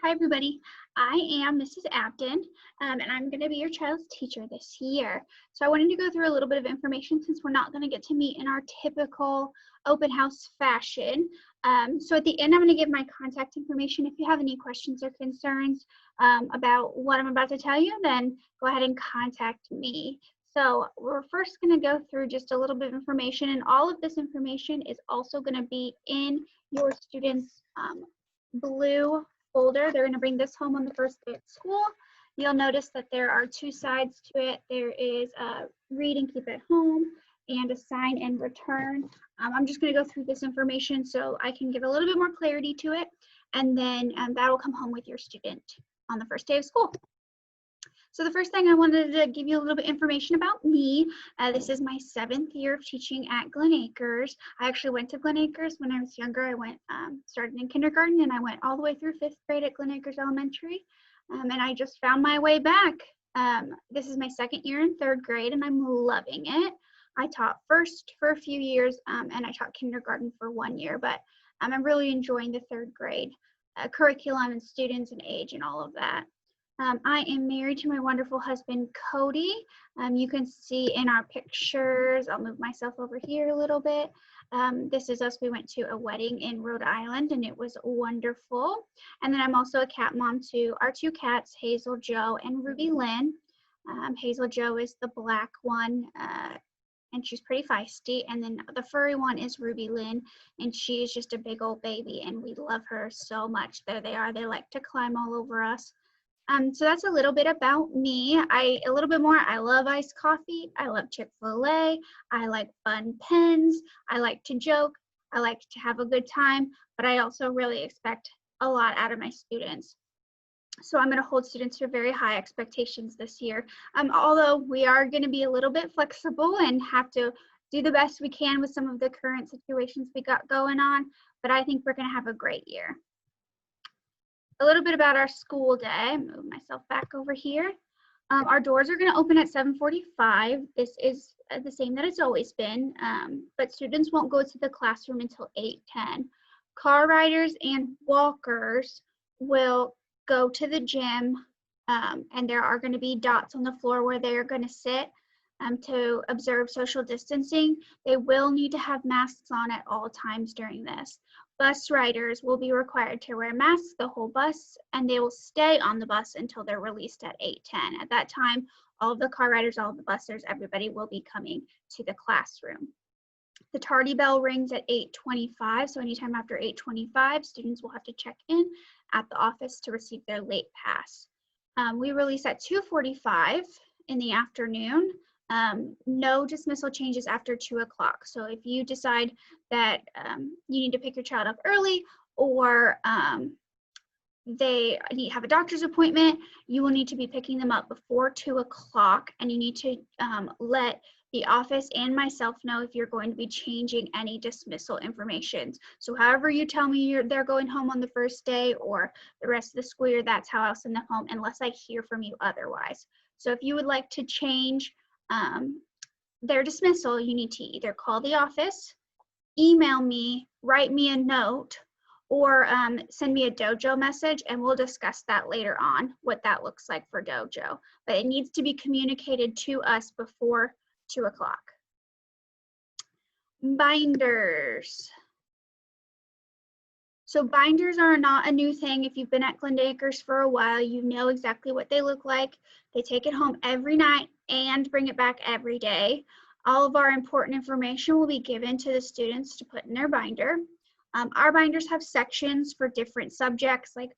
Hi, everybody. I am Mrs. Abdon, and I'm going to be your child's teacher this year. So I wanted to go through a little bit of information since we're not going to get to meet in our typical open house fashion. So at the end, I'm going to give my contact information. If you have any questions or concerns about what I'm about to tell you, then go ahead and contact me. So we're first going to go through just a little bit of information, and all of this information is also going to be in your students' blue folder. They're going to bring this home on the first day at school. You'll notice that there are two sides to it. There is a read and keep at home and a sign and return. I'm just going to go through this information so I can give a little bit more clarity to it, and then that will come home with your student on the first day of school. So the first thing I wanted to give you a little bit of information about me. This is my 7th year of teaching at Glen Acres. I actually went to Glen Acres when I was younger. I went started in kindergarten, and I went all the way through 5th grade at Glen Acres Elementary, and I just found my way back. This is my 2nd year in 3rd grade, and I'm loving it. I taught first for a few years, and I taught kindergarten for 1 year, but I'm really enjoying the 3rd grade curriculum and students and age and all of that. I am married to my wonderful husband, Cody. You can see in our pictures, I'll move myself over here a little bit. This is us. We went to a wedding in Rhode Island, and it was wonderful. And then I'm also a cat mom to our 2 cats, Hazel Joe and Ruby Lynn. Hazel Joe is the black one, and she's pretty feisty. And then the furry one is Ruby Lynn, and she is just a big old baby, and we love her so much. There they are. They like to climb all over us. So that's a little bit about me. A little bit more, I love iced coffee. I love Chick-fil-A. I like fun pens. I like to joke. I like to have a good time, but I also really expect a lot out of my students. So I'm going to hold students to very high expectations this year. Although we are going to be a little bit flexible and have to do the best we can with some of the current situations we got going on, but I think we're going to have a great year. A little bit about our school day. Move myself back over here. Our doors are going to open at 7:45. This is the same that it's always been, but students won't go to the classroom until 8:10. Car riders and walkers will go to the gym, and there are going to be dots on the floor where they are going to sit to observe social distancing. They will need to have masks on at all times during this. Bus riders will be required to wear masks the whole bus, and they will stay on the bus until they're released at 8:10. At that time, all of the car riders, all of the busers, everybody will be coming to the classroom. The tardy bell rings at 8:25, so anytime after 8:25, students will have to check in at the office to receive their late pass. We release at 2:45 in the afternoon. No dismissal changes after 2 o'clock. So if you decide that you need to pick your child up early, or they have a doctor's appointment, you will need to be picking them up before 2 o'clock, and you need to let the office and myself know if you're going to be changing any dismissal information. So however you tell me they're going home on the first day or the rest of the school year, that's how I'll send them home unless I hear from you otherwise. So if you would like to change their dismissal, you need to either call the office, email me, write me a note, or send me a Dojo message, and we'll discuss that later on, what that looks like for Dojo. But it needs to be communicated to us before 2 o'clock. Binders. So binders are not a new thing. If you've been at Glen Acres for a while, you know exactly what they look like. They take it home every night and bring it back every day. All of our important information will be given to the students to put in their binder. Our binders have sections for different subjects like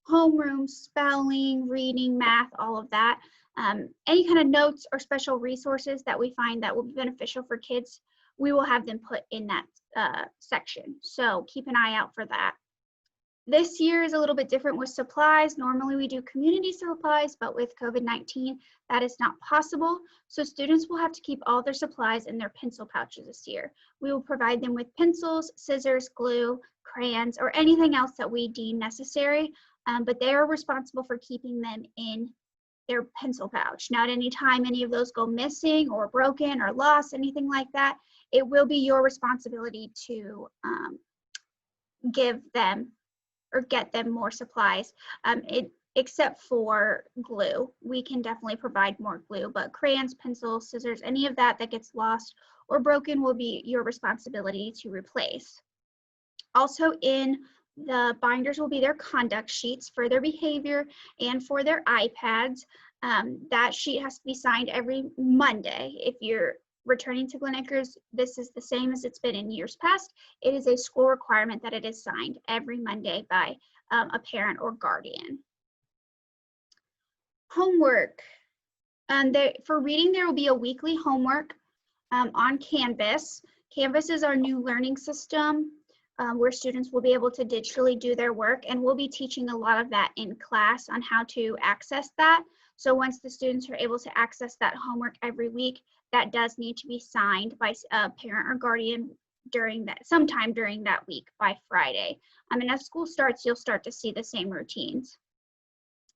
homeroom, spelling, reading, math, all of that. Any kind of notes or special resources that we find that will be beneficial for kids, we will have them put in that section. So keep an eye out for that. This year is a little bit different with supplies. Normally we do community supplies, but with COVID-19, that is not possible. So students will have to keep all their supplies in their pencil pouches this year. We will provide them with pencils, scissors, glue, crayons, or anything else that we deem necessary, but they are responsible for keeping them in their pencil pouch. Now, at any time any of those go missing or broken or lost, anything like that, it will be your responsibility to give them or get them more supplies. Except for glue. We can definitely provide more glue, but crayons, pencils, scissors, any of that that gets lost or broken will be your responsibility to replace. Also in the binders will be their conduct sheets for their behavior and for their iPads. That sheet has to be signed every Monday. If you're returning to Glen Acres, this is the same as it's been in years past. It is a school requirement that it is signed every Monday by a parent or guardian. Homework. For reading, there will be a weekly homework on Canvas. Canvas is our new learning system where students will be able to digitally do their work, and we'll be teaching a lot of that in class on how to access that. So once the students are able to access that homework every week, that does need to be signed by a parent or guardian sometime during that week by Friday. And as school starts, you'll start to see the same routines.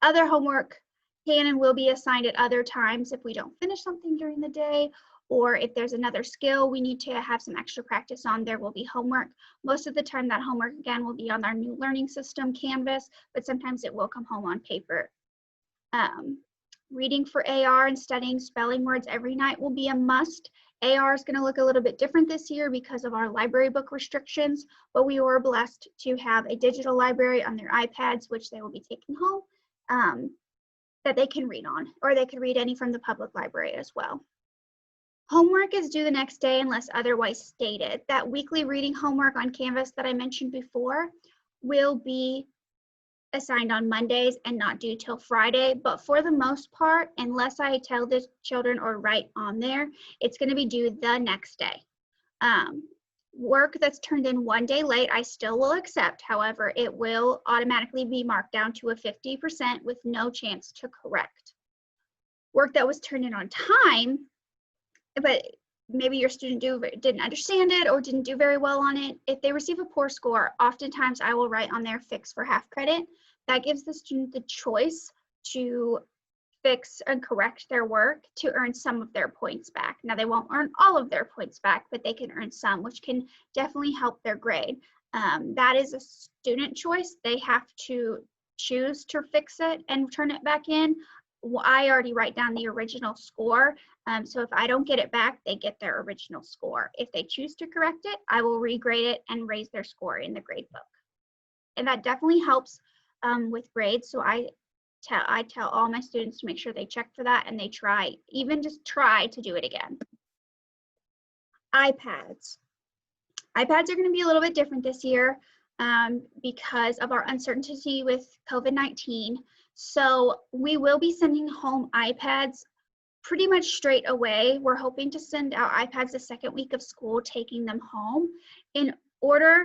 Other homework can and will be assigned at other times if we don't finish something during the day, or if there's another skill we need to have some extra practice on, there will be homework. Most of the time that homework again will be on our new learning system, Canvas, but sometimes it will come home on paper. Reading for AR and studying spelling words every night will be a must. AR is going to look a little bit different this year because of our library book restrictions, but we were blessed to have a digital library on their iPads, which they will be taking home, that they can read on, or they could read any from the public library as well. Homework is due the next day unless otherwise stated. That weekly reading homework on Canvas that I mentioned before will be assigned on Mondays and not due till Friday, but for the most part, unless I tell the children or write on there, it's going to be due the next day. Work that's turned in one day late, I still will accept. However, it will automatically be marked down to a 50% with no chance to correct. Work that was turned in on time, but maybe your student didn't understand it or didn't do very well on it. If they receive a poor score, oftentimes I will write on their fix for half credit. That gives the student the choice to fix and correct their work to earn some of their points back. Now they won't earn all of their points back, but they can earn some, which can definitely help their grade. That is a student choice. They have to choose to fix it and turn it back in. I already write down the original score. So if I don't get it back, they get their original score. If they choose to correct it, I will regrade it and raise their score in the grade book. And that definitely helps with grades. So I tell all my students to make sure they check for that and they just try to do it again. iPads. iPads are going to be a little bit different this year because of our uncertainty with COVID-19. So we will be sending home iPads pretty much straight away. We're hoping to send out iPads the second week of school, taking them home in order.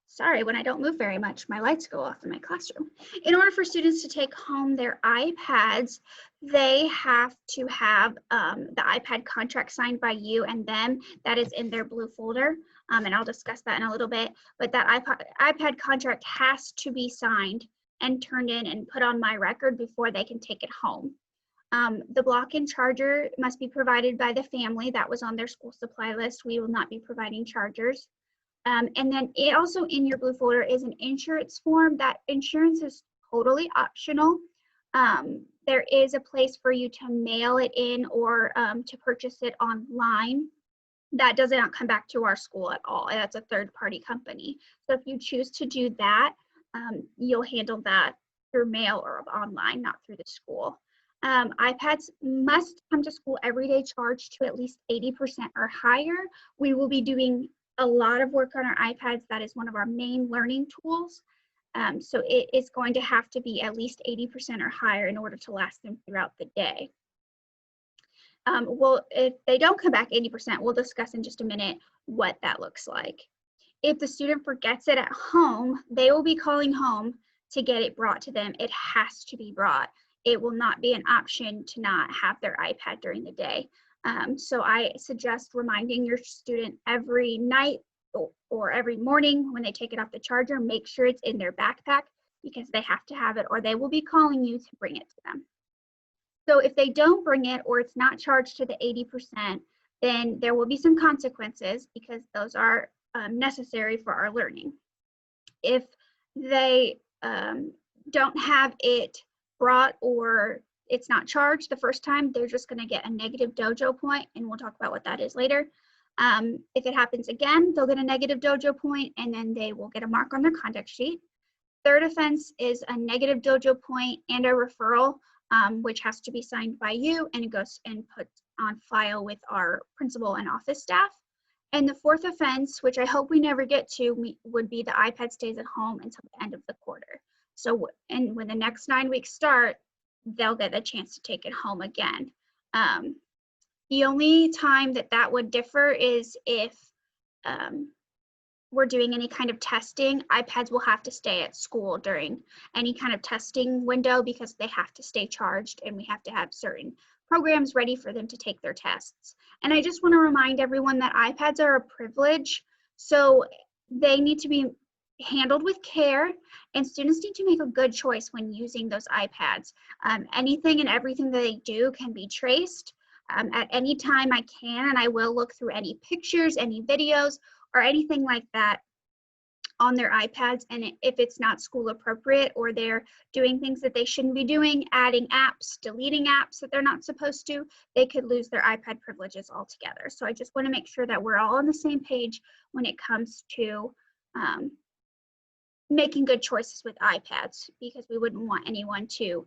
Sorry, when I don't move very much, my lights go off in my classroom. In order for students to take home their iPads, they have to have the iPad contract signed by you and them. That is in their blue folder, and I'll discuss that in a little bit. But that iPad contract has to be signed and turned in and put on my record before they can take it home. The block-in charger must be provided by the family. That was on their school supply list. We will not be providing chargers. And then also in your blue folder is an insurance form. That insurance is totally optional. There is a place for you to mail it in or to purchase it online. That does not come back to our school at all. That's a third-party company. So if you choose to do that, you'll handle that through mail or online, not through the school. iPads must come to school every day charged to at least 80% or higher. We will be doing a lot of work on our iPads. That is one of our main learning tools. So it is going to have to be at least 80% or higher in order to last them throughout the day. Well, if they don't come back 80%, we'll discuss in just a minute what that looks like. If the student forgets it at home, they will be calling home to get it brought to them. It has to be brought. It will not be an option to not have their iPad during the day. So I suggest reminding your student every night or every morning when they take it off the charger, make sure it's in their backpack because they have to have it or they will be calling you to bring it to them. So if they don't bring it or it's not charged to the 80%, then there will be some consequences because those are necessary for our learning. If they don't have it brought or it's not charged the first time, they're just going to get a negative dojo point, and we'll talk about what that is later. If it happens again, they'll get a negative dojo point, and then they will get a mark on their conduct sheet. Third offense is a negative dojo point and a referral, which has to be signed by you, and it goes and put on file with our principal and office staff. And the fourth offense, which I hope we never get to, would be the iPad stays at home until the end of the quarter. So, and when the next 9 weeks start, they'll get a chance to take it home again. The only time that would differ is if we're doing any kind of testing. iPads will have to stay at school during any kind of testing window because they have to stay charged, and we have to have certain programs ready for them to take their tests. And I just want to remind everyone that iPads are a privilege, so they need to be handled with care, and students need to make a good choice when using those iPads. Anything and everything that they do can be traced. At any time I can, and I will look through any pictures, any videos, or anything like that on their iPads, and if it's not school appropriate or they're doing things that they shouldn't be doing, adding apps, deleting apps that they're not supposed to, they could lose their iPad privileges altogether. So I just want to make sure that we're all on the same page when it comes to making good choices with iPads, because we wouldn't want anyone to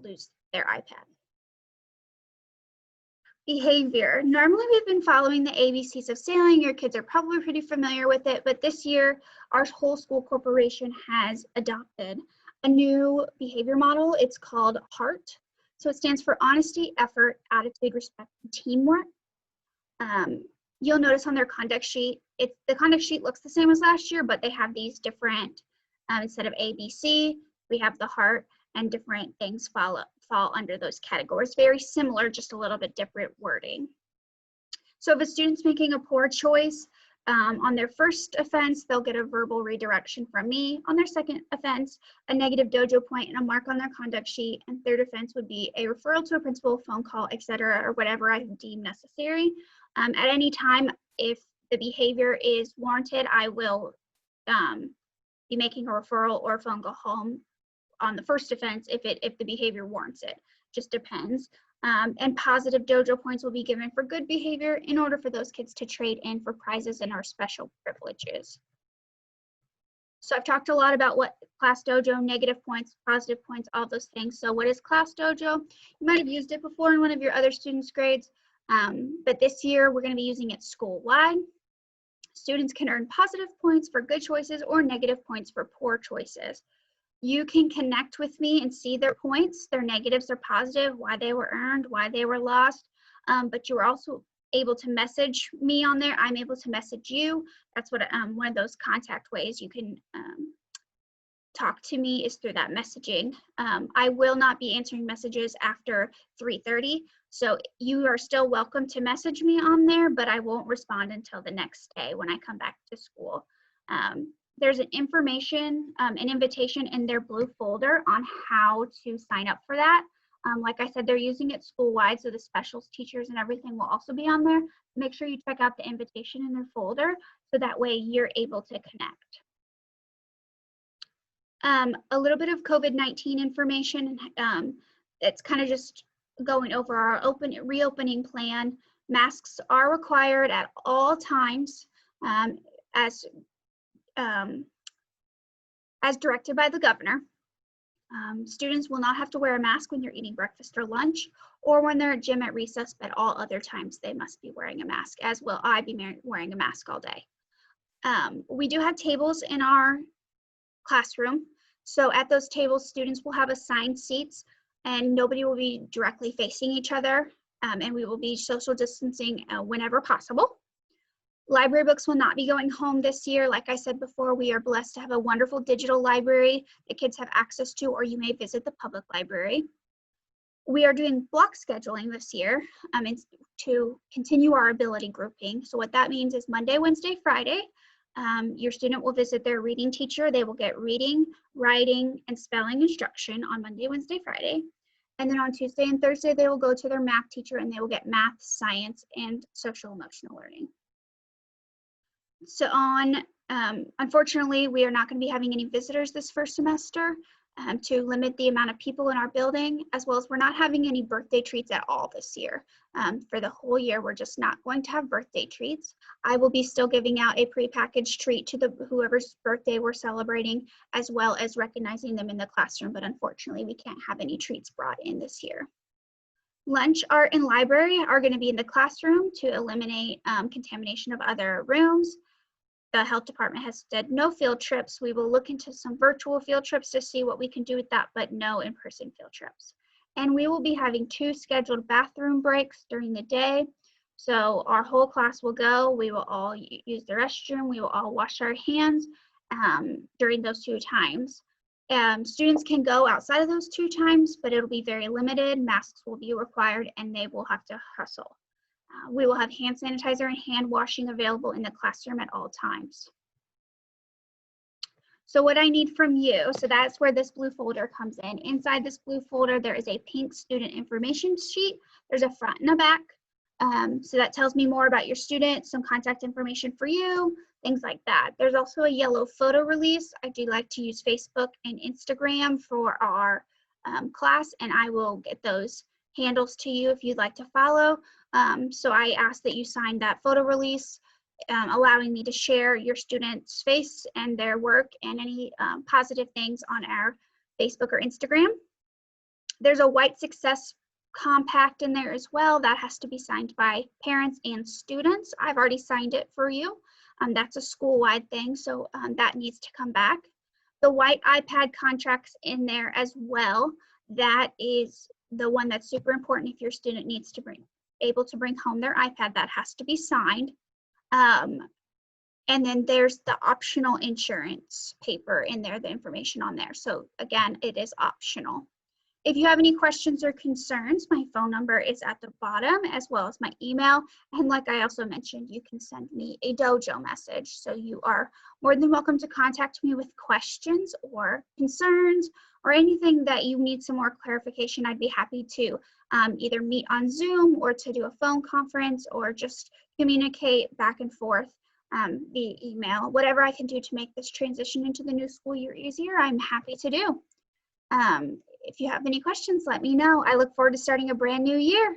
lose their iPad. Behavior. Normally we've been following the ABCs of sailing. Your kids are probably pretty familiar with it, but this year our whole school corporation has adopted a new behavior model. It's called HEART. So it stands for honesty, effort, attitude, respect, and teamwork. You'll notice on their conduct sheet, the conduct sheet looks the same as last year, but they have these different, instead of ABC, we have the HEART, and different things fall under those categories. Very similar, just a little bit different wording. So if a student's making a poor choice on their first offense, they'll get a verbal redirection from me. On their second offense, a negative dojo point and a mark on their conduct sheet. And third offense would be a referral to a principal, phone call, etc., or whatever I deem necessary. At any time, if the behavior is warranted, I will be making a referral or a phone call home on the first offense if the behavior warrants it. Just depends. And positive dojo points will be given for good behavior in order for those kids to trade in for prizes and our special privileges. So I've talked a lot about what class dojo, negative points, positive points, all those things. So what is class dojo? You might have used it before in one of your other students' grades, but this year we're going to be using it school-wide. Students can earn positive points for good choices or negative points for poor choices. You can connect with me and see their points, their negatives, their positive, why they were earned, why they were lost. But you are also able to message me on there. I'm able to message you. That's what one of those contact ways you can talk to me is through that messaging. I will not be answering messages after 3:30. So you are still welcome to message me on there, but I won't respond until the next day when I come back to school. There's an an invitation in their blue folder on how to sign up for that. Like I said, they're using it school-wide, so the specials teachers and everything will also be on there. Make sure you check out the invitation in their folder, so that way you're able to connect. A little bit of COVID-19 information. It's kind of just going over our reopening plan. Masks are required at all times, as directed by the governor. Students will not have to wear a mask when you're eating breakfast or lunch, or when they're at gym at recess, but all other times they must be wearing a mask, as will I be wearing a mask all day. We do have tables in our classroom. So at those tables, students will have assigned seats and nobody will be directly facing each other, and we will be social distancing whenever possible. Library books will not be going home this year. Like I said before, we are blessed to have a wonderful digital library that kids have access to, or you may visit the public library. We are doing block scheduling this year to continue our ability grouping. So what that means is Monday, Wednesday, Friday, your student will visit their reading teacher. They will get reading, writing, and spelling instruction on Monday, Wednesday, Friday. And then on Tuesday and Thursday, they will go to their math teacher and they will get math, science, and social emotional learning. So unfortunately, we are not going to be having any visitors this first semester to limit the amount of people in our building, as well as we're not having any birthday treats at all this year. For the whole year, we're just not going to have birthday treats. I will be still giving out a prepackaged treat to whoever's birthday we're celebrating, as well as recognizing them in the classroom, but unfortunately, we can't have any treats brought in this year. Lunch, art, and library are going to be in the classroom to eliminate contamination of other rooms. The health department has said no field trips. We will look into some virtual field trips to see what we can do with that, but no in-person field trips. And we will be having 2 scheduled bathroom breaks during the day. So our whole class will go. We will all use the restroom. We will all wash our hands during those 2 times. Students can go outside of those 2 times, but it'll be very limited. Masks will be required and they will have to hustle. We will have hand sanitizer and hand washing available in the classroom at all times. So what I need from you, so that's where this blue folder comes in. Inside this blue folder, there is a pink student information sheet. There's a front and a back. So that tells me more about your student, some contact information for you, things like that. There's also a yellow photo release. I do like to use Facebook and Instagram for our class, and I will get those handles to you if you'd like to follow. So I ask that you sign that photo release, allowing me to share your student's face and their work and any positive things on our Facebook or Instagram. There's a white success compact in there as well. That has to be signed by parents and students. I've already signed it for you. That's a school-wide thing, so that needs to come back. The white iPad contract's in there as well. That is the one that's super important if your student needs to able to bring home their iPad. That has to be signed. And then there's the optional insurance paper in there, the information on there. So again, it is optional. If you have any questions or concerns, my phone number is at the bottom, as well as my email. And like I also mentioned, you can send me a Dojo message. So you are more than welcome to contact me with questions or concerns or anything that you need some more clarification. I'd be happy to either meet on Zoom or to do a phone conference or just communicate back and forth via email. Whatever I can do to make this transition into the new school year easier, I'm happy to do. If you have any questions, let me know. I look forward to starting a brand new year.